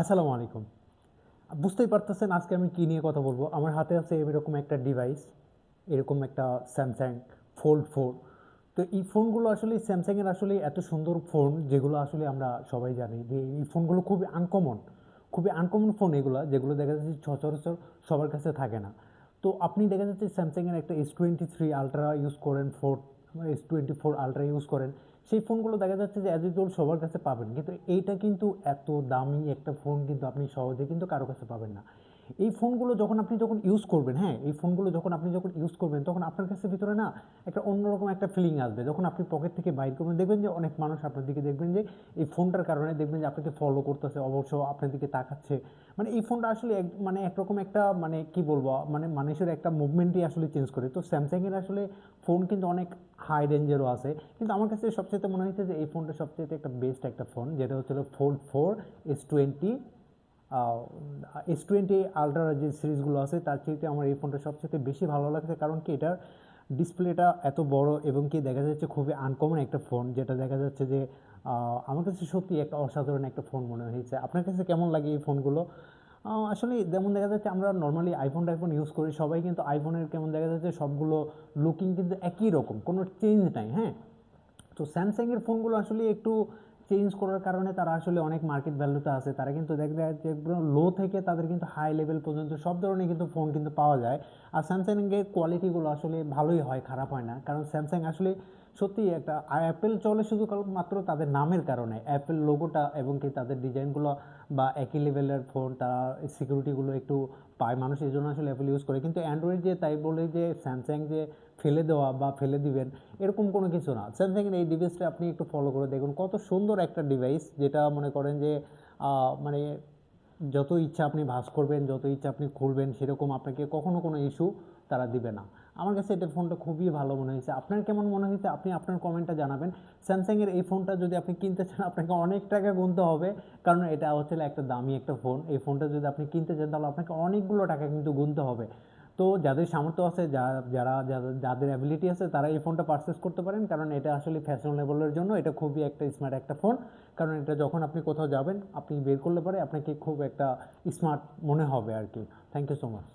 আসসালামু আলাইকুম। বুঝতেই পারতেছেন আজকে আমি কী নিয়ে কথা বলবো। আমার হাতে আছে এরকম একটা ডিভাইস, এরকম একটা স্যামসাং ফোল্ড 4। তো এই ফোনগুলো আসলে স্যামসাংয়ের আসলে এত সুন্দর ফোন, যেগুলো আসলে আমরা সবাই জানি যে এই ফোনগুলো খুবই আনকমন ফোন এগুলা, যেগুলো দেখা যাচ্ছে সচরাচর সবার কাছে থাকে না। তো আপনি দেখা যাচ্ছে স্যামসাংয়ের একটা S23 আলট্রা ইউজ করেন, S24 আলট্রা ইউজ করেন, সেই ফোনগুলো দেখা যাচ্ছে যে অ্যাজ ইউজুয়াল সবার কাছে পাবেন, কিন্তু এইটা কিন্তু এত দামি একটা ফোন কিন্তু আপনি সহজে কিন্তু কারো কাছে পাবেন না। এই ফোনগুলো যখন ইউজ করবেন, হ্যাঁ, এই ফোনগুলো যখন ইউজ করবেন, তখন আপনার কাছে ভিতরে না একটা অন্যরকম একটা ফিলিং আসবে। যখন আপনি পকেট থেকে বাইর করবেন, দেখবেন যে অনেক মানুষ আপনার দিকে, দেখবেন যে এই ফোনটার কারণে দেখবেন যে আপনাকে ফলো করতেছে, অবশ্য আপনার দিকে তাকাচ্ছে। মানে এই ফোনটা আসলে মানে একরকম একটা, মানে কি বলবো, মানে মানুষের একটা মুভমেন্টই আসলে চেঞ্জ করে। তো স্যামসাংয়ের আসলে ফোন কিন্তু অনেক হাই রেঞ্জেরও আছে, কিন্তু আমার কাছে সবচেয়ে মনে হয়েছে যে এই ফোনটা সবচেয়ে একটা বেস্ট একটা ফোন, যেটা হচ্ছিল ফোল্ড 4 S20। S20 আলট্রা যে সিরিজগুলো আছে তার চেয়ে আমার এই ফোনটা সবচেয়ে বেশি ভালো লাগছে, কারণ কি এটার ডিসপ্লেটা এত বড়, এবং কি দেখা যাচ্ছে খুবই আনকমন একটা ফোন, যেটা দেখা যাচ্ছে যে আমার কাছে সত্যি একটা অসাধারণ একটা ফোন মনে হয়েছে। আপনার কাছে কেমন লাগে এই ফোনগুলো? আসলে যেমন দেখা যাচ্ছে আমরা নর্মালি আইফোন ইউজ করি সবাই, কিন্তু আইফোনের কেমন দেখা যাচ্ছে সবগুলো লুকিং কিন্তু একই রকম, কোনো চেঞ্জ নাই, হ্যাঁ। তো স্যামসাংয়ের ফোনগুলো আসলে একটু চেঞ্জ করার কারণে তারা আসলে অনেক মার্কেট ভ্যালুতে আছে। তারা কিন্তু দেখবে যে একদম লো থেকে তাদের কিন্তু হাই লেভেল পর্যন্ত সব ধরনের কিন্তু ফোন কিন্তু পাওয়া যায়। আর স্যামসাংয়ের কোয়ালিটিগুলো আসলে ভালোই হয়, খারাপ হয় না, কারণ স্যামসাং আসলে সত্যি একটা, অ্যাপেল চলে শুধু মাত্র তাদের নামের কারণে, অ্যাপেল লোগোটা এবং কি তাদের ডিজাইনগুলো বা একই লেভেলের ফোন, তারা সিকিউরিটিগুলো একটু পায় মানুষ, এই জন্য আসলে অ্যাপেল ইউজ করে। কিন্তু অ্যান্ড্রয়েড যে তাই বলে যে স্যামসাং যে ফেলে দেওয়া বা ফেলে দিবেন, এরকম কোনো কিছু না। স্যামসাংয়ের এই ডিভাইসটা আপনি একটু ফলো করে দেখুন, কত সুন্দর একটা ডিভাইস, যেটা মনে করেন যে মানে যত ইচ্ছা আপনি ভাঁজ করবেন, যত ইচ্ছা আপনি খুলবেন, সেরকম আপনাকে কখনো কোনো ইস্যু তারা দিবে না। আমার কাছে এটা ফোনটা খুবই ভালো মনে হয়েছে। আপনার কেমন মনে হয়েছে আপনি আপনার কমেন্টটা জানাবেন। স্যামসাংয়ের এই ফোনটা যদি আপনি কিনতে চান, আপনাকে অনেক টাকা গুনতে হবে, কারণ এটা হচ্ছে একটা দামি একটা ফোন। এই ফোনটা যদি আপনি কিনতে চান, তাহলে আপনাকে অনেকগুলো টাকা কিন্তু গুনতে হবে। তো যাদের সামর্থ্য আছে, যাদের অ্যাবিলিটি আছে, তারা এই ফোনটা পারচেস করতে পারেন, কারণ এটা আসলে ফ্যাশনেবলের জন্য এটা খুবই একটা স্মার্ট একটা ফোন। কারণ এটা যখন আপনি কোথাও যাবেন, আপনি বের করলে পরে আপনাকে খুব একটা স্মার্ট মনে হবে আর কি। Thank you so much.